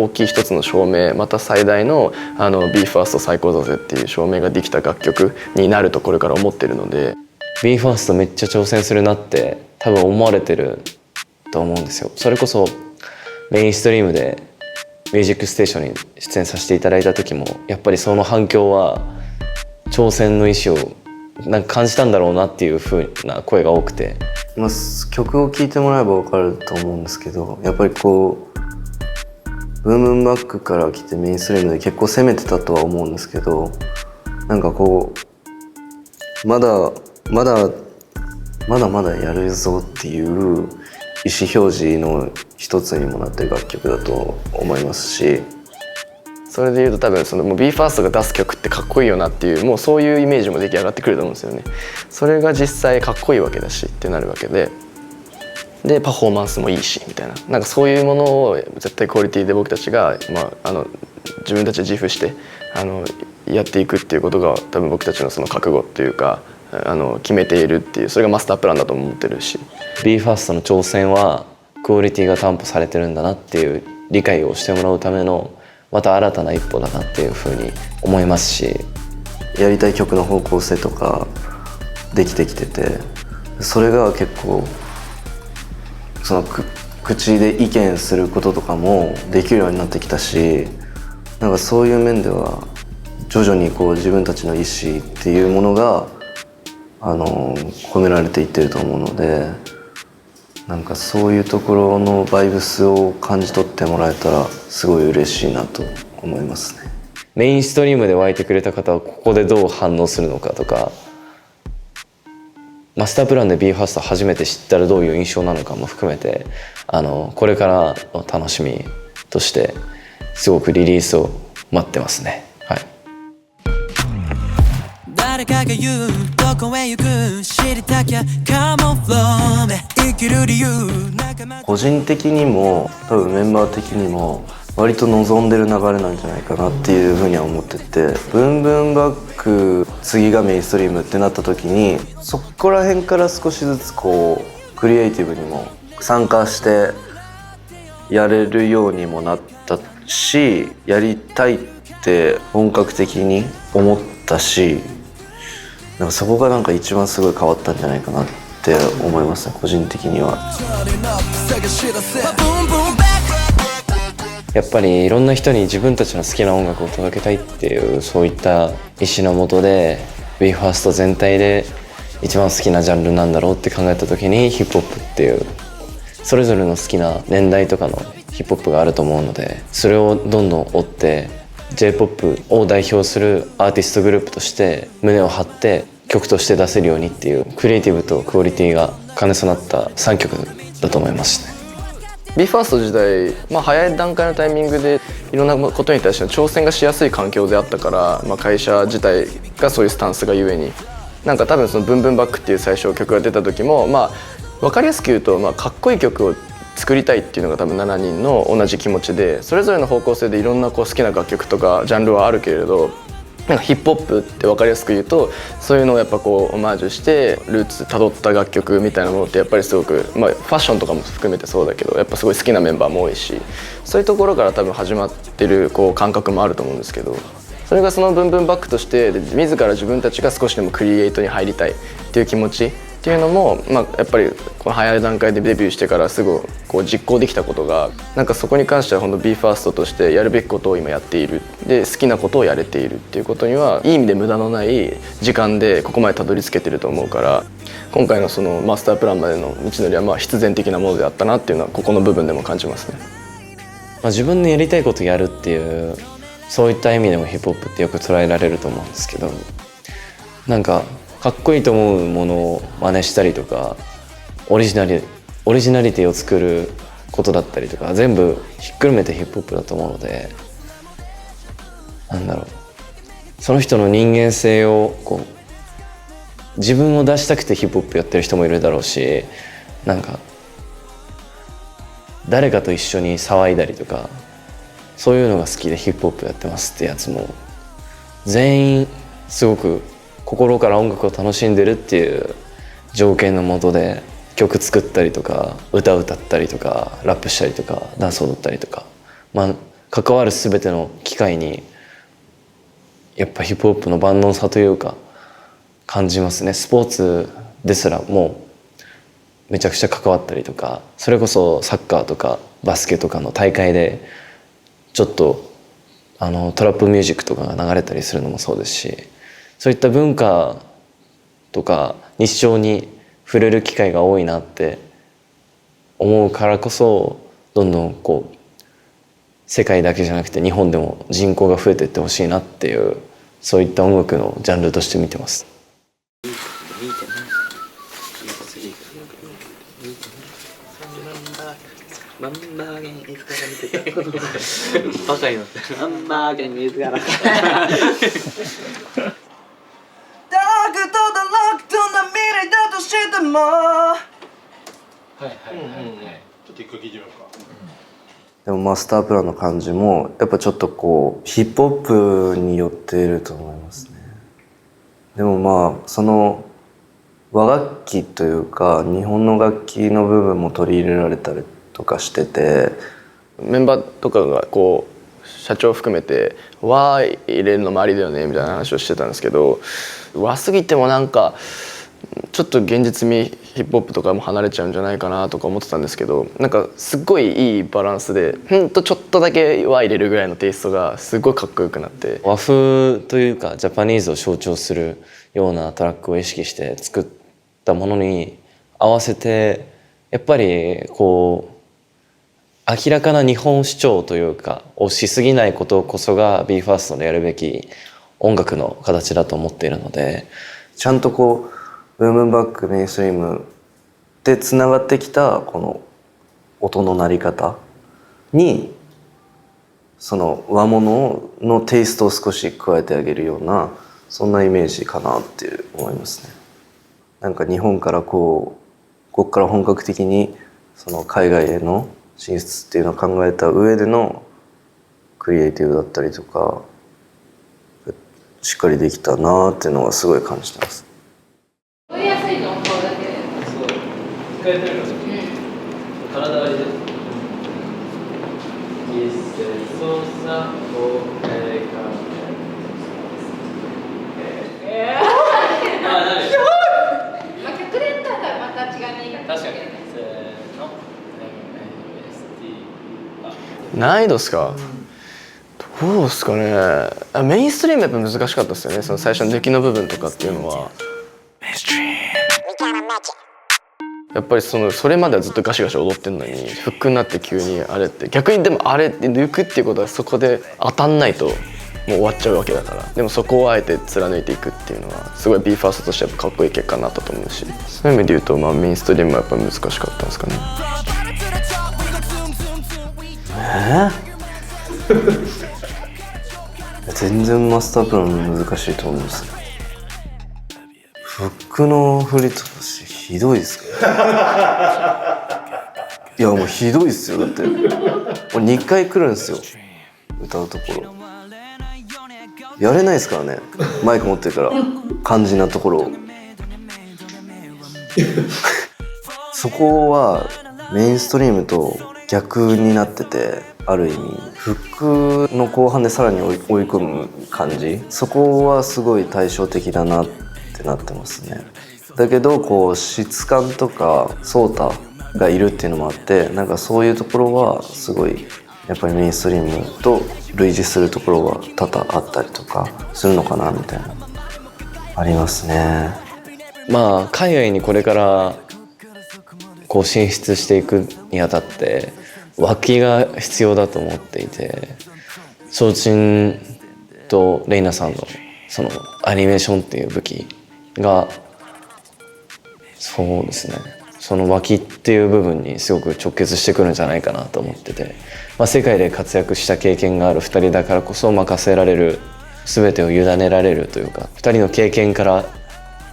大きい一つの証明、また最大のBE:FIRST最高だぜっていう証明ができた楽曲になるとこれから思ってるので、 BE:FIRST めっちゃ挑戦するなって多分思われてると思うんですよ。それこそメインストリームで「ミュージックステーション」に出演させていただいた時もやっぱりその反響は挑戦の意思をなんか感じたんだろうなっていう風な声が多くて、曲を聴いてもらえば分かると思うんですけど、やっぱりこうブームバックから来てメインストリームで結構攻めてたとは思うんですけど、なんかこうまだまだやるぞっていう意思表示の一つにもなってる楽曲だと思いますし、それでいうと多分もう BE:FIRST が出す曲ってかっこいいよなっていう、もうそういうイメージも出来上がってくると思うんですよね。それが実際かっこいいわけだしってなるわけで、パフォーマンスもいいしみたいな、なんかそういうものを絶対クオリティで僕たちが、自分たちで自負してやっていくっていうことが多分僕たちのその覚悟っていうか決めているっていう、それがマスタープランだと思ってるし、 BE:FIRST の挑戦はクオリティが担保されてるんだなっていう理解をしてもらうためのまた新たな一歩だなっていうふうに思いますし、やりたい曲の方向性とかできてきてて、それが結構その口で意見することとかもできるようになってきたし、なんかそういう面では徐々にこう自分たちの意思っていうものが込められていってると思うので、なんかそういうところのバイブスを感じ取ってもらえたらすごい嬉しいなと思いますね。メインストリームで湧いてくれた方はここでどう反応するのかとか、マスタープランで BE:FIRST 初めて知ったらどういう印象なのかも含めてこれからの楽しみとしてすごくリリースを待ってますね。はい。誰かが言うどこへ行く知りたきゃ Come on flow で生きる理由、個人的にも多分メンバー的にも割と望んでる流れなんじゃないかなっていうふうには思ってて、ブンブンバック次がメインストリームってなった時にそこら辺から少しずつこうクリエイティブにも参加してやれるようにもなったし、やりたいって本格的に思ったし、なんかそこがなんか一番すごい変わったんじゃないかなって思いますね、個人的には。やっぱりいろんな人に自分たちの好きな音楽を届けたいっていうそういった意思のもとで BE:FIRST 全体で一番好きなジャンルなんだろうって考えた時にヒップホップっていうそれぞれの好きな年代とかのヒップホップがあると思うので、それをどんどん追って J-POP を代表するアーティストグループとして胸を張って曲として出せるようにっていうクリエイティブとクオリティが兼ね備った3曲だと思いますね。BE:FIRST 時代、早い段階のタイミングでいろんなことに対しての挑戦がしやすい環境であったから、会社自体がそういうスタンスがゆえに、なんか多分そのブンブンバックっていう最初曲が出た時も分かりやすく言うと、かっこいい曲を作りたいっていうのが多分7人の同じ気持ちで、それぞれの方向性でいろんな好きな楽曲とかジャンルはあるけれど、なんかヒップホップって分かりやすく言うとそういうのをやっぱオマージュしてルーツたどった楽曲みたいなものってやっぱりすごく、ファッションとかも含めてそうだけどやっぱすごい好きなメンバーも多いし、そういうところから多分始まってる感覚もあると思うんですけど、それがそのブンブンバックとして自ら自分たちが少しでもクリエイトに入りたいっていう気持ちっていうのも、やっぱりこの早い段階でデビューしてからすぐ実行できたことが、なんかそこに関しては本当 BE:FIRST としてやるべきことを今やっている、で好きなことをやれているっていうことにはいい意味で無駄のない時間でここまでたどり着けてると思うから、今回のそのマスタープランまでの道のりは必然的なものであったなっていうのはここの部分でも感じますね。自分のやりたいことやるっていうそういった意味でもヒップホップってよく捉えられると思うんですけど、なんかかっこいいと思うものを真似したりとかオリジナリティを作ることだったりとか全部ひっくるめてヒップホップだと思うので、その人の人間性を自分を出したくてヒップホップやってる人もいるだろうし、なんか誰かと一緒に騒いだりとかそういうのが好きでヒップホップやってますってやつも全員すごく心から音楽を楽しんでるっていう条件のもとで曲作ったりとか歌を歌ったりとかラップしたりとかダンスを踊ったりとか、関わる全ての機会にやっぱヒップホップの万能さというか感じますね。スポーツですらもうめちゃくちゃ関わったりとか、それこそサッカーとかバスケとかの大会でちょっとトラップミュージックとかが流れたりするのもそうですし、そういった文化とか日常に触れる機会が多いなって思うからこそ、どんどんこう世界だけじゃなくて日本でも人口が増えていってほしいなっていう、そういった音楽のジャンルとして見てます。マンバーゲン水から見てたバカになってる。マンバーゲン水からダークとダラックとな未来だとしても、はいはいはいはい、ちょっと一回聞いてみようか。でもマスタープランの感じもやっぱちょっとこうヒップホップに寄っていると思いますね。でもまあその和楽器というか日本の楽器の部分も取り入れられたりとかしてて、メンバーとかがこう社長含めて和入れるのもありだよねみたいな話をしてたんですけど、和すぎてもなんかちょっと現実味ヒップホップとかも離れちゃうんじゃないかなとか思ってたんですけど、なんかすっごいいいバランスでほんとちょっとだけ和入れるぐらいのテイストがすごいかっこよくなって、和風というかジャパニーズを象徴するようなトラックを意識して作ったものに合わせて、やっぱりこう明らかな日本主張というかをしすぎないことこそが BE:ＦIRST のやるべき音楽の形だと思っているので、ちゃんとこうブームバックメインストリームでつながってきたこの音の鳴り方にその和物のテイストを少し加えてあげるような、そんなイメージかなって思いますね。なんか日本からここから本格的にその海外への進出っていうのを考えた上でのクリエイティブだったりとかしっかりできたなっていうのはすごい感じてます。覚えやすいの顔だけで。そう、使えてるの。体割りで。一斉操作をまあ曲で言ったらまた違う言い方。確かに。せーの。難易度ですか、どうですかね。メインストリームやっぱ難しかったですよね、その最初の抜きの部分とかっていうのは。やっぱりそれまではずっとガシガシ踊ってるのにフックになって急にあれって、逆にでもあれって抜くっていうことはそこで当たんないともう終わっちゃうわけだから、でもそこをあえて貫いていくっていうのはすごい BE:FIRST としてやっぱかっこいい結果になったと思うし、そういう意味で言うとメインストリームはやっぱ難しかったんですかね。全然マスタープラン難しいと思うんですよ。フックの振りとしてひどいですけどいやもうひどいですよ。だって2回来るんですよ、歌うところやれないですからね、マイク持ってるから肝心なところをそこはメインストリームと逆になってて、ある意味フックの後半でさらに追い込む感じ、そこはすごい対照的だなってなってますね。だけどこう質感とかソータがいるっていうのもあって、なんかそういうところはすごいやっぱりメインストリームと類似するところは多々あったりとかするのかなみたいなありますね。まあ海外にこれからこう進出していくにあたって脇が必要だと思っていて、ソーチンとレイナさんのそのアニメーションっていう武器がそうですね、その脇っていう部分にすごく直結してくるんじゃないかなと思ってて、世界で活躍した経験がある2人だからこそ任せられる、全てを委ねられるというか、2人の経験から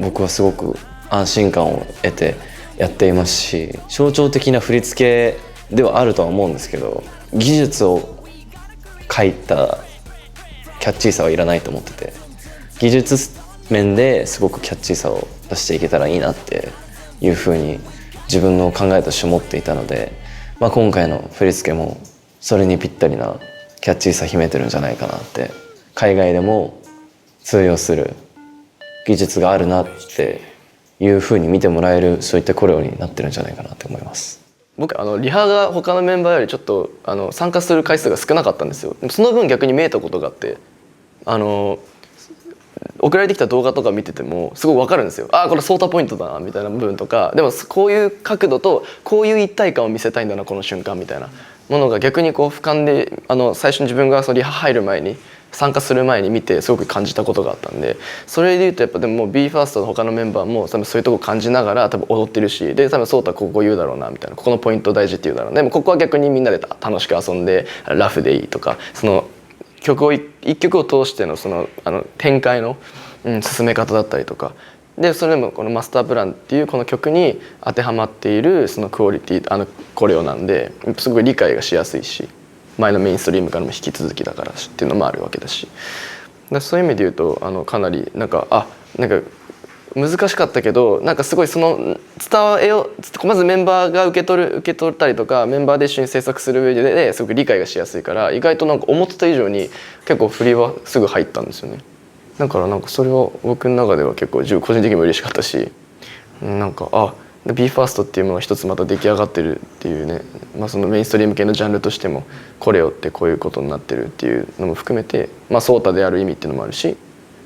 僕はすごく安心感を得てやっていますし、象徴的な振り付けではあるとは思うんですけど、技術を書いたキャッチーさはいらないと思ってて、技術面ですごくキャッチーさを出していけたらいいなっていうふうに自分の考えとして思っていたので、今回の振り付けもそれにぴったりなキャッチーさ秘めてるんじゃないかなって、海外でも通用する技術があるなっていう風に見てもらえる、そういったコレオになってるんじゃないかなって思います。僕リハが他のメンバーよりちょっと参加する回数が少なかったんですよ。でもその分逆に見えたことがあって、送られてきた動画とか見ててもすごい分かるんですよ。ああこれソータポイントだなみたいな部分とか、でもこういう角度とこういう一体感を見せたいんだなこの瞬間みたいなものが逆にこう俯瞰で最初に自分がそのリハ入る前に参加する前に見てすごく感じたことがあったんで、それでいうとやっぱでももう BE:ＦIRST の他のメンバーも多分そういうとこ感じながら多分踊ってるし、で多分ソータここ言うだろうなみたいな、ここのポイント大事って言うだろうな、でもここは逆にみんなで楽しく遊んでラフでいいとか、その曲を一曲を通してのその展開の、進め方だったりとかで、それでもこのマスタープランっていうこの曲に当てはまっているそのクオリティコレオなんですごい理解がしやすいし、前のメインストリームからも引き続きだからっていうのもあるわけだし、そういう意味で言うとかなりなんか難しかったけど、なんかすごいその伝えよう、まずメンバーが受け取ったりとかメンバーで一緒に制作する上ですごく理解がしやすいから、意外となんか思ってた以上に結構振りはすぐ入ったんですよね。だからなんかそれは僕の中では結構個人的にも嬉しかったし、なんかBE:FIRST っていうものが一つまた出来上がってるっていうね、そのメインストリーム系のジャンルとしてもコレオってこういうことになってるっていうのも含めて、ソータである意味っていうのもあるし、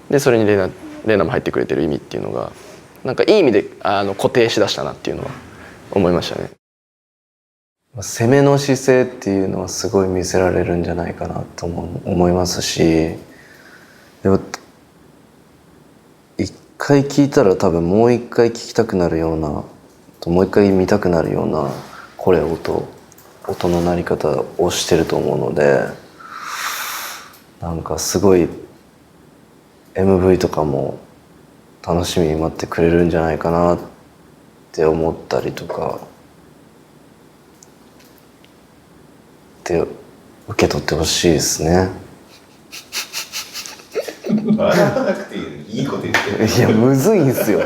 でそれにレナも入ってくれてる意味っていうのがなんかいい意味で固定しだしたなっていうのは思いましたね。攻めの姿勢っていうのはすごい見せられるんじゃないかなと思いますし、でも一回聞いたら多分もう一回聞きたくなるような、もう一回見たくなるようなコレオと音の鳴り方をしてると思うので、なんかすごい MV とかも楽しみに待ってくれるんじゃないかなって思ったりとかで受け取ってほしいですね。笑わなくていいこと言ってる。いやむずいんすよ。